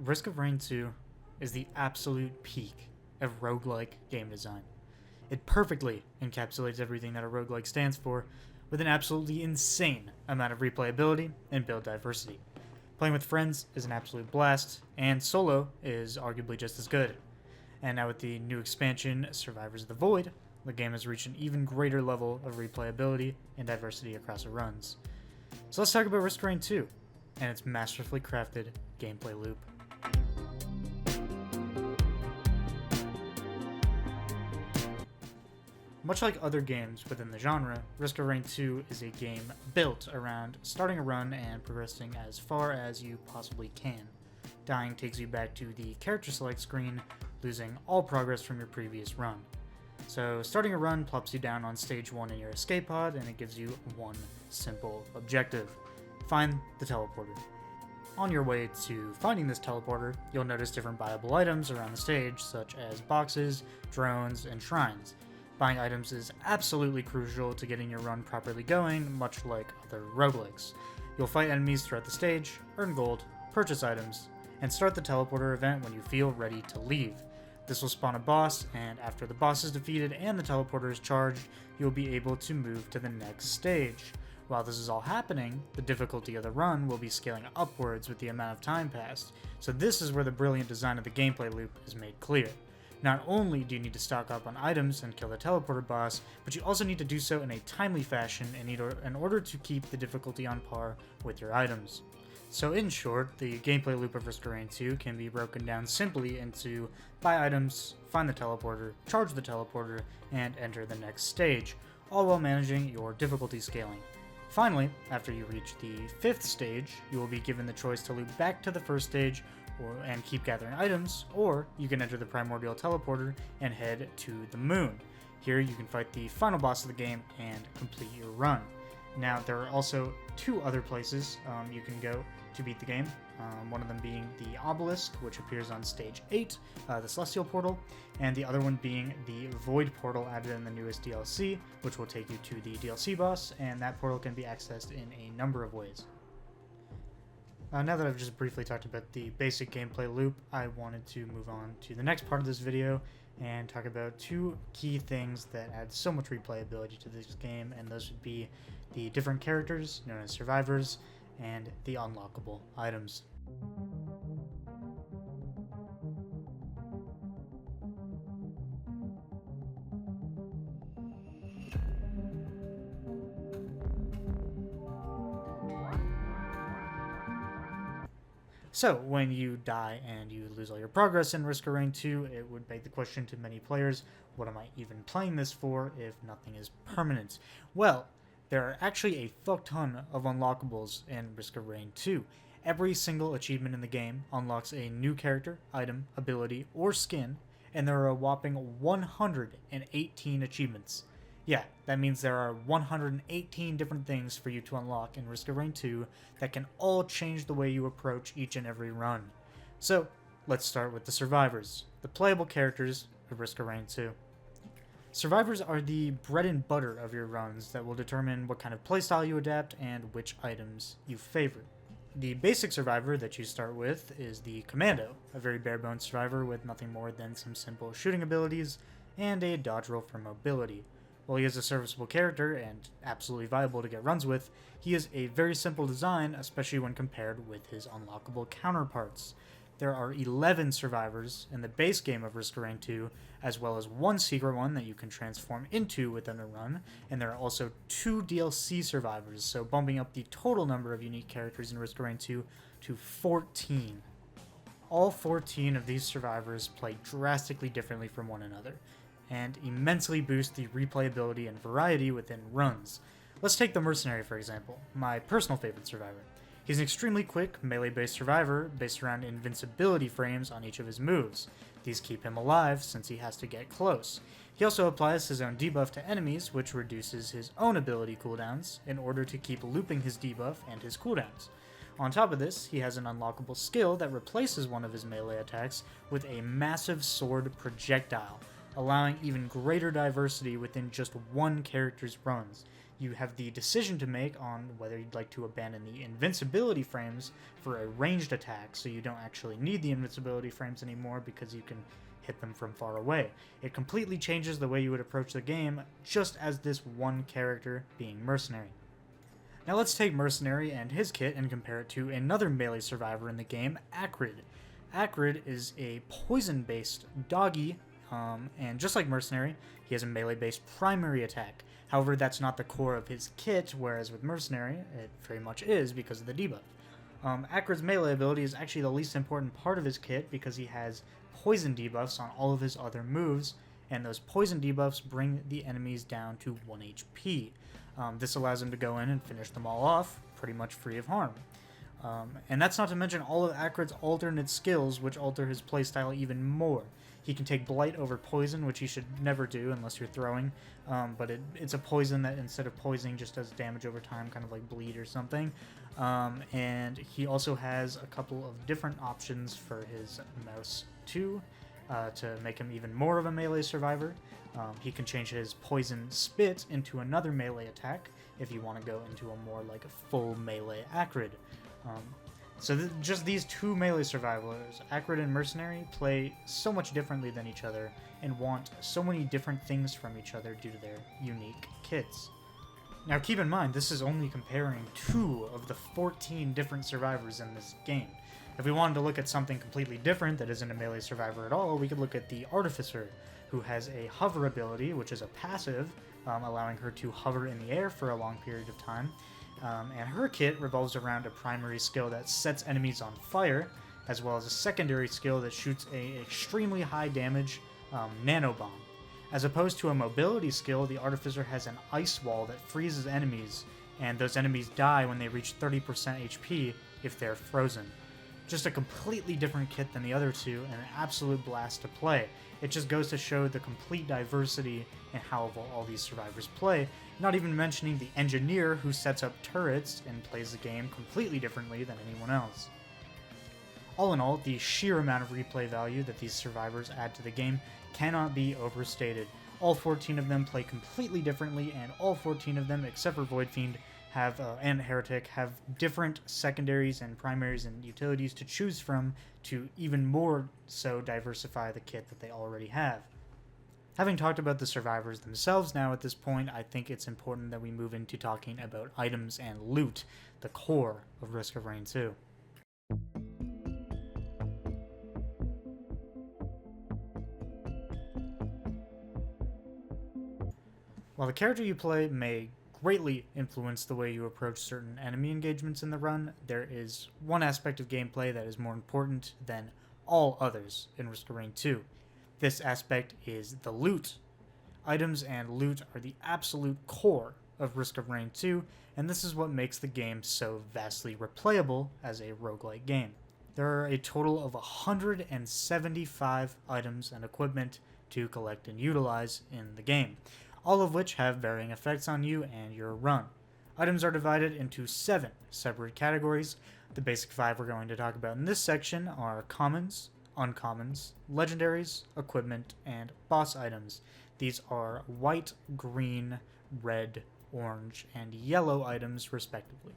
Risk of Rain 2 is the absolute peak of roguelike game design. It perfectly encapsulates everything that a roguelike stands for, with an absolutely insane amount of replayability and build diversity. Playing with friends is an absolute blast, and solo is arguably just as good. And now with the new expansion, Survivors of the Void, the game has reached an even greater level of replayability and diversity across the runs. So let's talk about Risk of Rain 2 and its masterfully crafted gameplay loop. Much like other games within the genre, Risk of Rain 2 is a game built around starting a run and progressing as far as you possibly can. Dying takes you back to the character select screen, losing all progress from your previous run. So starting a run plops you down on stage 1 in your escape pod, and it gives you one simple objective: find the teleporter. On your way to finding this teleporter, you'll notice different buyable items around the stage, such as boxes, drones, and shrines. Buying items is absolutely crucial to getting your run properly going, much like other roguelikes. You'll fight enemies throughout the stage, earn gold, purchase items, and start the teleporter event when you feel ready to leave. This will spawn a boss, and after the boss is defeated and the teleporter is charged, you'll be able to move to the next stage. While this is all happening, the difficulty of the run will be scaling upwards with the amount of time passed, so this is where the brilliant design of the gameplay loop is made clear. Not only do you need to stock up on items and kill the teleporter boss, but you also need to do so in a timely fashion in order to keep the difficulty on par with your items. So in short, the gameplay loop of Risk of Rain 2 can be broken down simply into buy items, find the teleporter, charge the teleporter, and enter the next stage, all while managing your difficulty scaling. Finally, after you reach the 5th stage, you will be given the choice to loop back to the first stage and keep gathering items, or you can enter the primordial teleporter and head to the moon. Here you can fight the final boss of the game and complete your run. Now, there are also two other places you can go to beat the game, one of them being the obelisk, which appears on stage 8, the celestial portal, and the other one being the void portal added in the newest DLC, which will take you to the DLC boss, and that portal can be accessed in a number of ways. Now that I've just briefly talked about the basic gameplay loop, I wanted to move on to the next part of this video and talk about two key things that add so much replayability to this game, and those would be the different characters, known as survivors, and the unlockable items. So, when you die and you lose all your progress in Risk of Rain 2, it would beg the question to many players, what am I even playing this for if nothing is permanent? Well, there are actually a fuck ton of unlockables in Risk of Rain 2. Every single achievement in the game unlocks a new character, item, ability, or skin, and there are a whopping 118 achievements. Yeah, that means there are 118 different things for you to unlock in Risk of Rain 2 that can all change the way you approach each and every run. So, let's start with the survivors, the playable characters of Risk of Rain 2. Survivors are the bread and butter of your runs that will determine what kind of playstyle you adapt and which items you favor. The basic survivor that you start with is the Commando, a very bare-bones survivor with nothing more than some simple shooting abilities and a dodge roll for mobility. While he is a serviceable character and absolutely viable to get runs with, he is a very simple design, especially when compared with his unlockable counterparts. There are 11 survivors in the base game of Risk of Rain 2, as well as one secret one that you can transform into within a run, and there are also 2 DLC survivors, so bumping up the total number of unique characters in Risk of Rain 2 to 14. All 14 of these survivors play drastically differently from one another, and immensely boost the replayability and variety within runs. Let's take the Mercenary for example, my personal favorite survivor. He's an extremely quick, melee-based survivor based around invincibility frames on each of his moves. These keep him alive since he has to get close. He also applies his own debuff to enemies, which reduces his own ability cooldowns in order to keep looping his debuff and his cooldowns. On top of this, he has an unlockable skill that replaces one of his melee attacks with a massive sword projectile, allowing even greater diversity within just one character's runs. you have the decision to make on whether you'd like to abandon the invincibility frames for a ranged attack, so you don't actually need the invincibility frames anymore because you can hit them from far away. It completely changes the way you would approach the game, just as this one character being Mercenary. Now let's take Mercenary and his kit and compare it to another melee survivor in the game, Acrid. Acrid is a poison-based doggy, and just like Mercenary, he has a melee-based primary attack. However, that's not the core of his kit, whereas with Mercenary, it very much is because of the debuff. Acrid's melee ability is actually the least important part of his kit because he has poison debuffs on all of his other moves, and those poison debuffs bring the enemies down to 1 HP. This allows him to go in and finish them all off, pretty much free of harm. And that's not to mention all of Acrid's alternate skills, which alter his playstyle even more. He can take Blight over Poison, which he should never do unless you're throwing, but it's a poison that instead of poisoning just does damage over time, kind of like Bleed or something. And he also has a couple of different options for his mouse too, to make him even more of a melee survivor. He can change his Poison Spit into another melee attack if you want to go into a more like a full melee Acrid. Just these two melee survivors, Acrid and Mercenary, play so much differently than each other and want so many different things from each other due to their unique kits. Now keep in mind, this is only comparing 2 of the 14 different survivors in this game. If we wanted to look at something completely different that isn't a melee survivor at all, we could look at the Artificer, who has a hover ability, which is a passive, allowing her to hover in the air for a long period of time. And her kit revolves around a primary skill that sets enemies on fire, as well as a secondary skill that shoots an extremely high damage nanobomb. As opposed to a mobility skill, the Artificer has an ice wall that freezes enemies, and those enemies die when they reach 30% HP if they're frozen. Just a completely different kit than the other two, and an absolute blast to play. It just goes to show the complete diversity in how all these survivors play, not even mentioning the Engineer, who sets up turrets and plays the game completely differently than anyone else. All in all, the sheer amount of replay value that these survivors add to the game cannot be overstated. All 14 of them play completely differently, and all 14 of them, except for Void Fiend, and Heretic, have different secondaries and primaries and utilities to choose from to even more so diversify the kit that they already have. Having talked about the survivors themselves now at this point, I think it's important that we move into talking about items and loot, the core of Risk of Rain 2. While the character you play may greatly influence the way you approach certain enemy engagements in the run, there is one aspect of gameplay that is more important than all others in Risk of Rain 2. This aspect is the loot. Items and loot are the absolute core of Risk of Rain 2, and this is what makes the game so vastly replayable as a roguelike game. There are a total of 175 items and equipment to collect and utilize in the game, all of which have varying effects on you and your run. Items are divided into 7 separate categories. The basic 5 we're going to talk about in this section are commons, uncommons, legendaries, equipment, and boss items. These are white, green, red, orange, and yellow items respectively.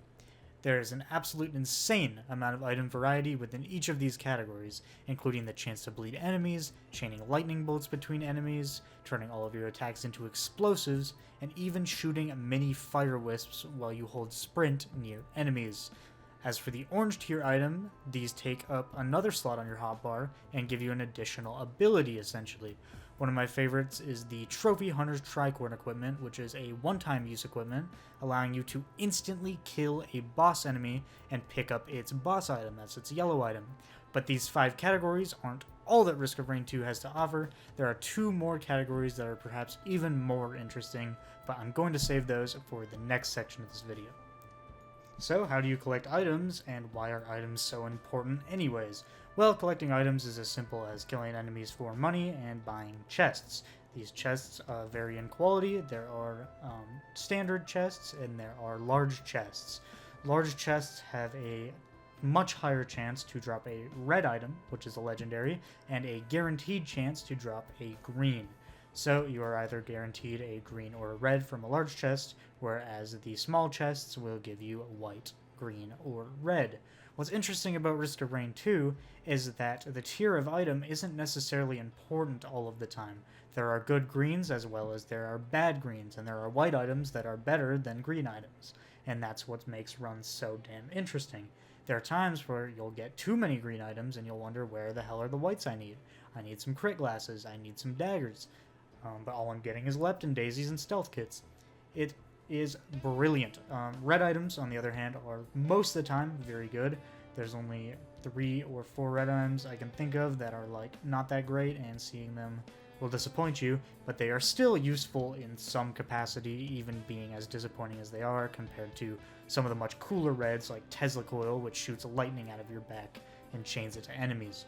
There is an absolute insane amount of item variety within each of these categories, including the chance to bleed enemies, chaining lightning bolts between enemies, turning all of your attacks into explosives, and even shooting mini fire wisps while you hold sprint near enemies. As for the orange tier item, these take up another slot on your hotbar and give you an additional ability essentially. One of my favorites is the Trophy Hunter's Tricorn equipment, which is a one-time use equipment, allowing you to instantly kill a boss enemy and pick up its boss item, that's its yellow item. But these 5 categories aren't all that Risk of Rain 2 has to offer. There are 2 more categories that are perhaps even more interesting, but I'm going to save those for the next section of this video. So, how do you collect items, and why are items so important anyways? Well, collecting items is as simple as killing enemies for money and buying chests. These chests vary in quality. There are standard chests and there are large chests. Large chests have a much higher chance to drop a red item, which is a legendary, and a guaranteed chance to drop a green. So you are either guaranteed a green or a red from a large chest, whereas the small chests will give you white, green, or red. What's interesting about Risk of Rain 2 is that the tier of item isn't necessarily important all of the time. There are good greens as well as there are bad greens, and there are white items that are better than green items, and that's what makes runs so damn interesting. There are times where you'll get too many green items and you'll wonder where the hell are the whites I need. I need some crit glasses, I need some daggers, but all I'm getting is lepton daisies and stealth kits. It is brilliant. Red items, on the other hand, are most of the time very good. There's only 3 or 4 red items I can think of that are like not that great, and seeing them will disappoint you, but they are still useful in some capacity, even being as disappointing as they are compared to some of the much cooler reds like Tesla Coil, which shoots lightning out of your back and chains it to enemies.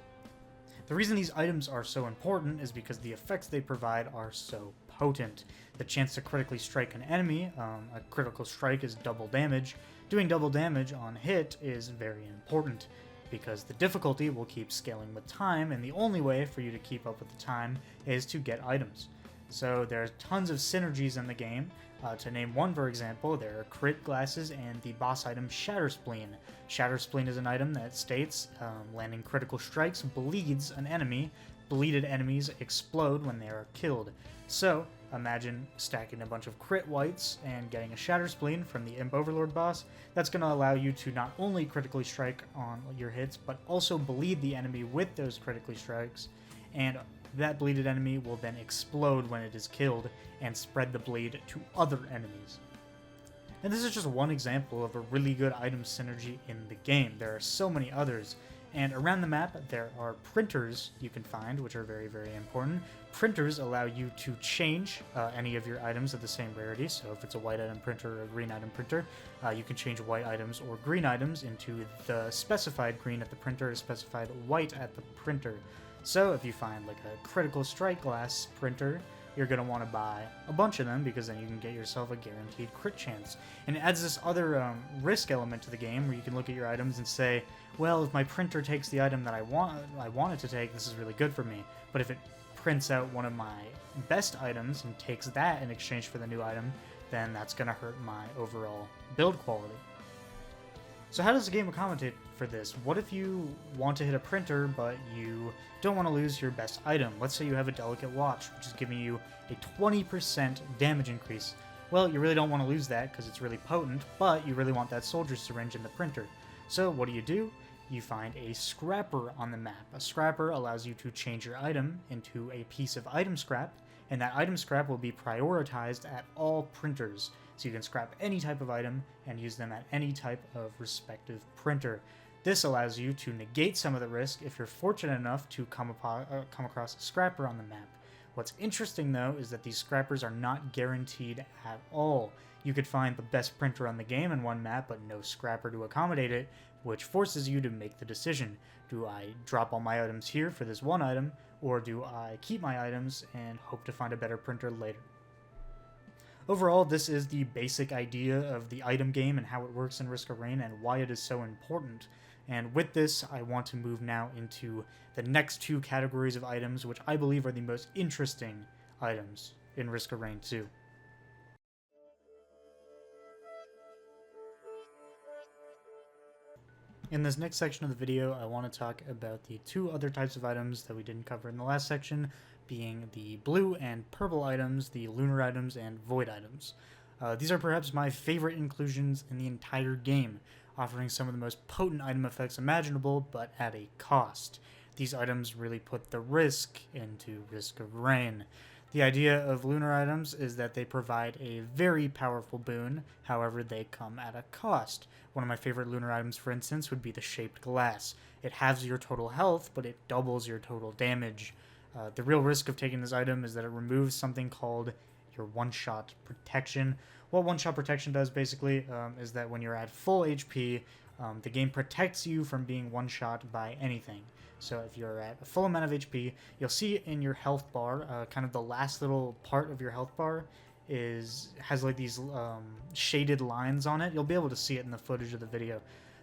The reason these items are so important is because the effects they provide are so potent. The chance to critically strike an enemy, a critical strike is double damage. Doing double damage on hit is very important, because the difficulty will keep scaling with time, and the only way for you to keep up with the time is to get items. So there's tons of synergies in the game. To name one, for example, there are crit glasses and the boss item Shatter Spleen. Shatter Spleen is an item that states landing critical strikes bleeds an enemy. Bleeded enemies explode when they are killed. So imagine stacking a bunch of crit whites and getting a Shatter Spleen from the Imp Overlord boss. That's going to allow you to not only critically strike on your hits, but also bleed the enemy with those critically strikes, and that bleeded enemy will then explode when it is killed and spread the bleed to other enemies. And this is just one example of a really good item synergy in the game. There are so many others. And around the map, there are printers you can find, which are very, very important. Printers allow you to change any of your items of the same rarity. So if it's a white item printer or a green item printer, you can change white items or green items into the specified green at the printer or specified white at the printer. So if you find like a critical strike glass printer, you're going to want to buy a bunch of them, because then you can get yourself a guaranteed crit chance. And it adds this other risk element to the game, where you can look at your items and say, well, if my printer takes the item that I want it to take, this is really good for me. But if it prints out one of my best items and takes that in exchange for the new item, then that's going to hurt my overall build quality. So how does the game accommodate for this? What if you want to hit a printer, but you don't want to lose your best item? Let's say you have a delicate watch, which is giving you a 20% damage increase. Well, you really don't want to lose that because it's really potent, but you really want that soldier syringe in the printer. So what do? You find a scrapper on the map. A scrapper allows you to change your item into a piece of item scrap, and that item scrap will be prioritized at all printers. So you can scrap any type of item and use them at any type of respective printer. This allows you to negate some of the risk if you're fortunate enough to come across a scrapper on the map. What's interesting though is that these scrappers are not guaranteed at all. You could find the best printer on the game in one map, but no scrapper to accommodate it, which forces you to make the decision. Do I drop all my items here for this one item, or do I keep my items and hope to find a better printer later? Overall, this is the basic idea of the item game and how it works in Risk of Rain and why it is so important. And with this, I want to move now into the next 2 categories of items, which I believe are the most interesting items in Risk of Rain 2. In this next section of the video, I want to talk about the 2 other types of items that we didn't cover in the last section, being the blue and purple items, the lunar items, and void items. These are perhaps my favorite inclusions in the entire game, offering some of the most potent item effects imaginable, but at a cost. These items really put the risk into Risk of Rain. The idea of lunar items is that they provide a very powerful boon, however they come at a cost. One of my favorite lunar items, for instance, would be the shaped glass. It halves your total health, but it doubles your total damage. The real risk of taking this item is that it removes something called your one-shot protection. What one-shot protection does, basically, is that when you're at full HP, the game protects you from being one-shot by anything. So if you're at a full amount of HP, you'll see in your health bar, kind of the last little part of your health bar has like these shaded lines on it. You'll be able to see it in the footage of the video.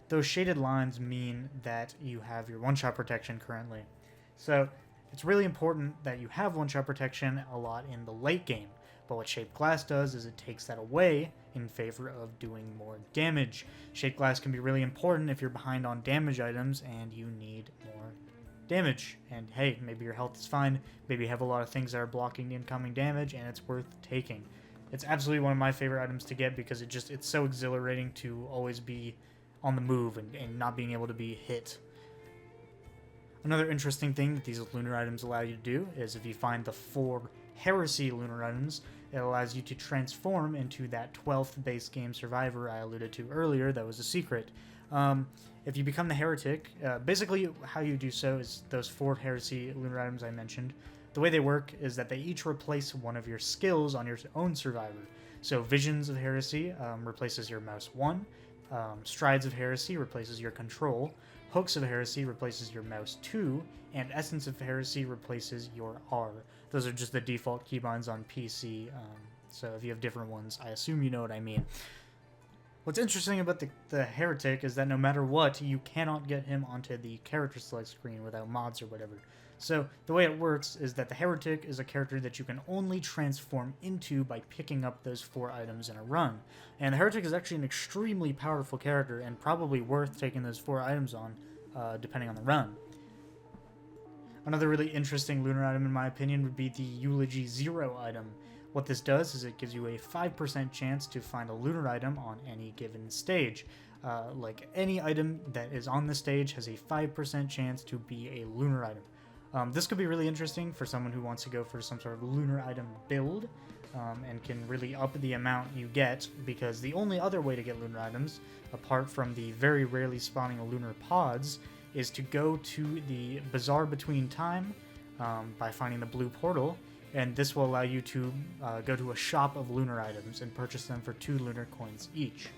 Those shaded lines mean that you have your one-shot protection currently. So It's really important that you have one-shot protection a lot in the late game, but what Shaped Glass does is it takes that away in favor of doing more damage. Shaped Glass can be really important if you're behind on damage items and you need more damage. And hey, maybe your health is fine, maybe you have a lot of things that are blocking incoming damage, and it's worth taking. It's absolutely one of my favorite items to get because it's so exhilarating to always be on the move and not being able to be hit. Another interesting thing that these lunar items allow you to do is if you find the 4 Heresy lunar items, it allows you to transform into that 12th base game survivor I alluded to earlier that was a secret. If you become the Heretic, basically how you do so is those 4 Heresy lunar items I mentioned. The way they work is that they each replace one of your skills on your own survivor. So Visions of Heresy replaces your mouse 1, Strides of Heresy replaces your control, Hooks of Heresy replaces your mouse 2, and Essence of Heresy replaces your R. Those are just the default keybinds on PC, so if you have different ones, I assume you know what I mean. What's interesting about the Heretic is that no matter what, you cannot get him onto the character select screen without mods or whatever. So the way it works is that the Heretic is a character that you can only transform into by picking up those 4 items in a run. And the Heretic is actually an extremely powerful character and probably worth taking those 4 items on, depending on the run. Another really interesting lunar item in my opinion would be the Eulogy 0 item. What this does is it gives you a 5% chance to find a lunar item on any given stage. Like any item that is on the stage has a 5% chance to be a lunar item. This could be really interesting for someone who wants to go for some sort of lunar item build and can really up the amount you get, because the only other way to get lunar items, apart from the very rarely spawning lunar pods, is to go to the Bazaar Between Time by finding the blue portal, and this will allow you to go to a shop of lunar items and purchase them for 2 lunar coins each.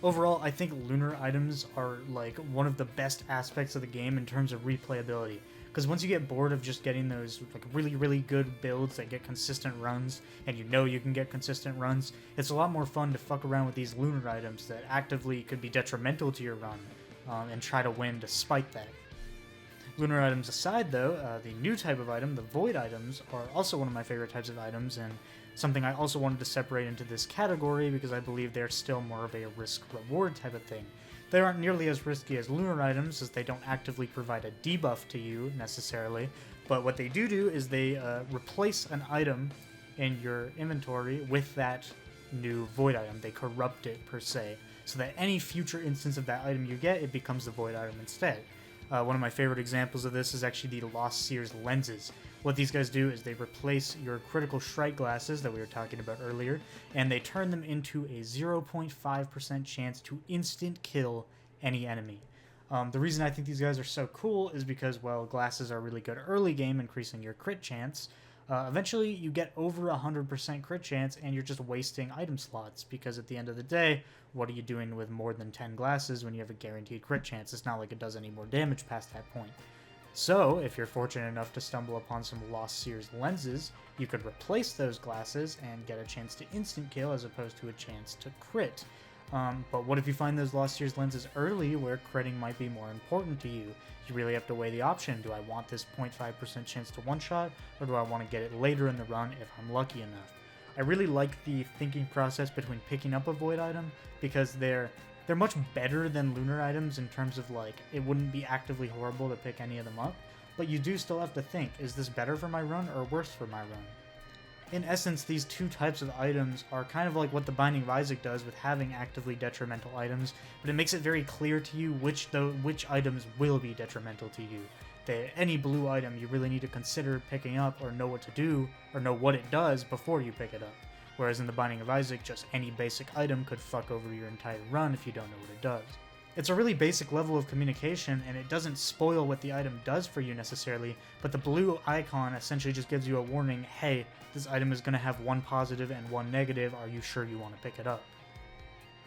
Overall, I think lunar items are like one of the best aspects of the game in terms of replayability. Because once you get bored of just getting those like really good builds that get consistent runs, and you know you can get consistent runs, it's a lot more fun to fuck around with these lunar items that actively could be detrimental to your run, and try to win despite that. Lunar items aside though, the new type of item, the void items, are also one of my favorite types of items, and something I also wanted to separate into this category because I believe they're still more of a risk-reward type of thing. They aren't nearly as risky as lunar items, as they don't actively provide a debuff to you, necessarily, but what they do is they replace an item in your inventory with that new void item. They corrupt it, per se, so that any future instance of that item you get, it becomes the void item instead. One of my favorite examples of this is actually the Lost Seer's lenses. What these guys do is they replace your critical strike glasses that we were talking about earlier, and they turn them into a 0.5% chance to instant kill any enemy. The reason I think these guys are so cool is because, well, glasses are really good early game, increasing your crit chance. Eventually, you get over 100% crit chance, and you're just wasting item slots, because at the end of the day, what are you doing with more than 10 glasses when you have a guaranteed crit chance? It's not like it does any more damage past that point. So, if you're fortunate enough to stumble upon some Lost Seer's lenses, you could replace those glasses and get a chance to instant kill as opposed to a chance to crit. But what if you find those Lost Seer's lenses early where critting might be more important to you? You really have to weigh the option. Do I want this 0.5% chance to one-shot, or do I want to get it later in the run if I'm lucky enough? I really like the thinking process between picking up a void item, because they're much better than lunar items in terms of, like, it wouldn't be actively horrible to pick any of them up, but you do still have to think, is this better for my run or worse for my run? In essence, these two types of items are kind of like what the Binding of Isaac does with having actively detrimental items, but it makes it very clear to you which items will be detrimental to you. Any blue item you really need to consider picking up or know what to do, or know what it does before you pick it up. Whereas in the Binding of Isaac, just any basic item could fuck over your entire run if you don't know what it does. It's a really basic level of communication, and it doesn't spoil what the item does for you necessarily, but the blue icon essentially just gives you a warning, hey, this item is going to have one positive and one negative, are you sure you want to pick it up?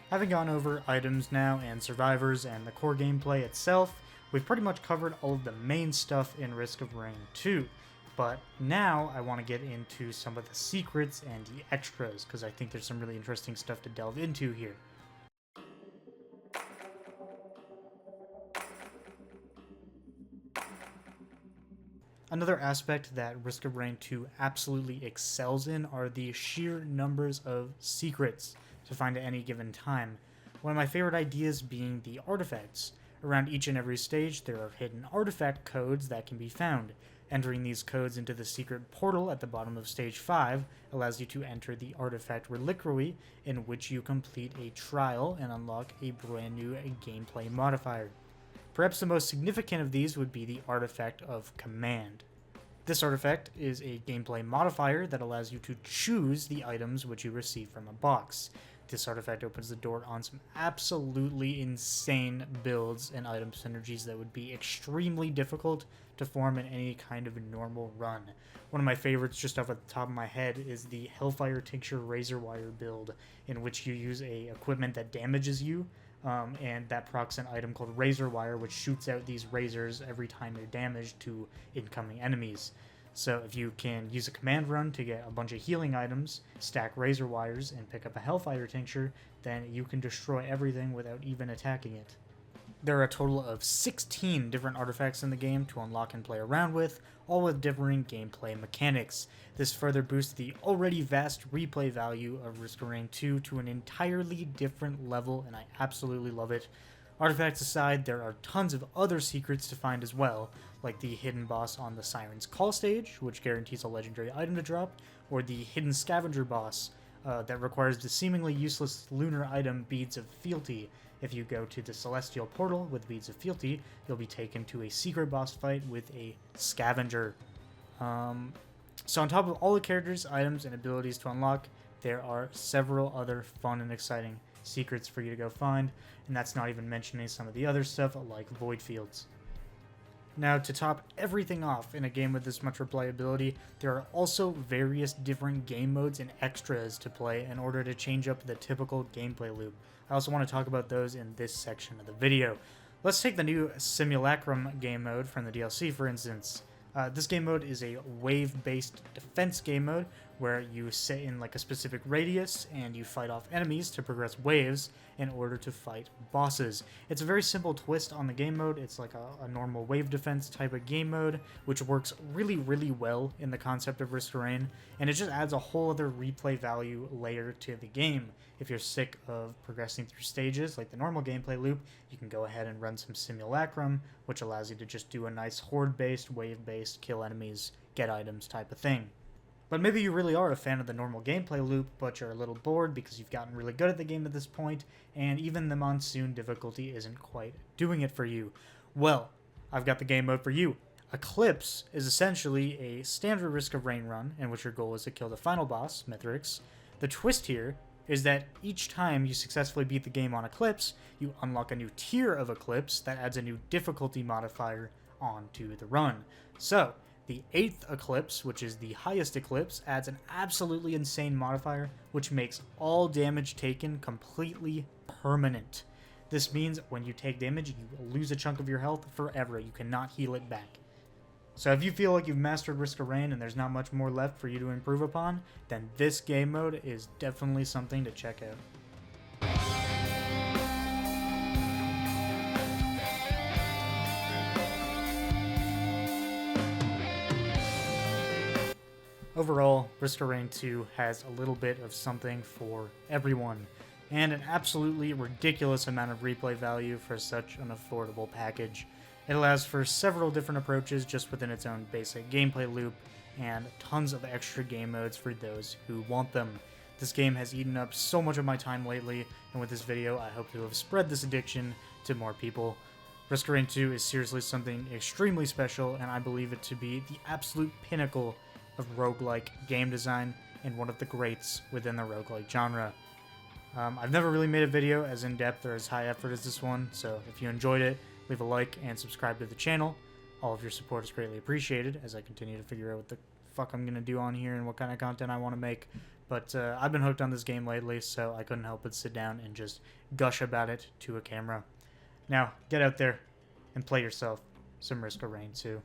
Having gone over items now and survivors and the core gameplay itself, we've pretty much covered all of the main stuff in Risk of Rain 2. But now I want to get into some of the secrets and the extras, because I think there's some really interesting stuff to delve into here. Another aspect that Risk of Rain 2 absolutely excels in are the sheer numbers of secrets to find at any given time. One of my favorite ideas being the artifacts. Around each and every stage, there are hidden artifact codes that can be found. Entering these codes into the secret portal at the bottom of stage 5 allows you to enter the artifact reliquary, in which you complete a trial and unlock a brand new gameplay modifier. Perhaps the most significant of these would be the artifact of command. This artifact is a gameplay modifier that allows you to choose the items which you receive from a box. This artifact opens the door on some absolutely insane builds and item synergies that would be extremely difficult to form in any kind of normal run. One of my favorites just off at the top of my head is the Hellfire Tincture Razor Wire build, in which you use a equipment that damages you, and that procs an item called Razor Wire, which shoots out these razors every time you're damaged to incoming enemies. So if you can use a command run to get a bunch of healing items, stack razor wires, and pick up a Hellfire Tincture, then you can destroy everything without even attacking it. There are a total of 16 different artifacts in the game to unlock and play around with, all with differing gameplay mechanics. This further boosts the already vast replay value of Risk of Rain 2 to an entirely different level, and I absolutely love it. Artifacts aside, there are tons of other secrets to find as well, like the hidden boss on the Siren's Call stage, which guarantees a legendary item to drop, or the hidden scavenger boss that requires the seemingly useless lunar item Beads of Fealty. If you go to the Celestial Portal with Beads of Fealty, you'll be taken to a secret boss fight with a scavenger. So on top of all the characters, items, and abilities to unlock, there are several other fun and exciting secrets for you to go find, and that's not even mentioning some of the other stuff like void fields. Now, to top everything off in a game with this much replayability, there are also various different game modes and extras to play in order to change up the typical gameplay loop. I also want to talk about those in this section of the video. Let's take the new Simulacrum game mode from the DLC, for instance. This game mode is a wave-based defense game mode where you sit in like a specific radius and you fight off enemies to progress waves in order to fight bosses. It's a very simple twist on the game mode. It's like a normal wave defense type of game mode, which works really, really well in the concept of Risk of Rain, and it just adds a whole other replay value layer to the game. If you're sick of progressing through stages like the normal gameplay loop, you can go ahead and run some Simulacrum, which allows you to just do a nice horde-based, wave-based, kill enemies, get items type of thing. But maybe you really are a fan of the normal gameplay loop, but you're a little bored because you've gotten really good at the game at this point, and even the Monsoon difficulty isn't quite doing it for you. Well, I've got the game mode for you. Eclipse is essentially a standard Risk of Rain run, in which your goal is to kill the final boss, Mithrix. The twist here is that each time you successfully beat the game on Eclipse, you unlock a new tier of Eclipse that adds a new difficulty modifier onto the run. So, the 8th Eclipse, which is the highest Eclipse, adds an absolutely insane modifier, which makes all damage taken completely permanent. This means when you take damage, you lose a chunk of your health forever. You cannot heal it back. So if you feel like you've mastered Risk of Rain and there's not much more left for you to improve upon, then this game mode is definitely something to check out. Overall, Risk of Rain 2 has a little bit of something for everyone, and an absolutely ridiculous amount of replay value for such an affordable package. It allows for several different approaches just within its own basic gameplay loop, and tons of extra game modes for those who want them. This game has eaten up so much of my time lately, and with this video I hope to have spread this addiction to more people. Risk of Rain 2 is seriously something extremely special, and I believe it to be the absolute pinnacle of roguelike game design and one of the greats within the roguelike genre. I've never really made a video as in-depth or as high effort as this one, so if you enjoyed it, leave a like and subscribe to the channel. All of your support is greatly appreciated as I continue to figure out what the fuck I'm going to do on here and what kind of content I want to make. But I've been hooked on this game lately, so I couldn't help but sit down and just gush about it to a camera. Now, get out there and play yourself some Risk of Rain 2.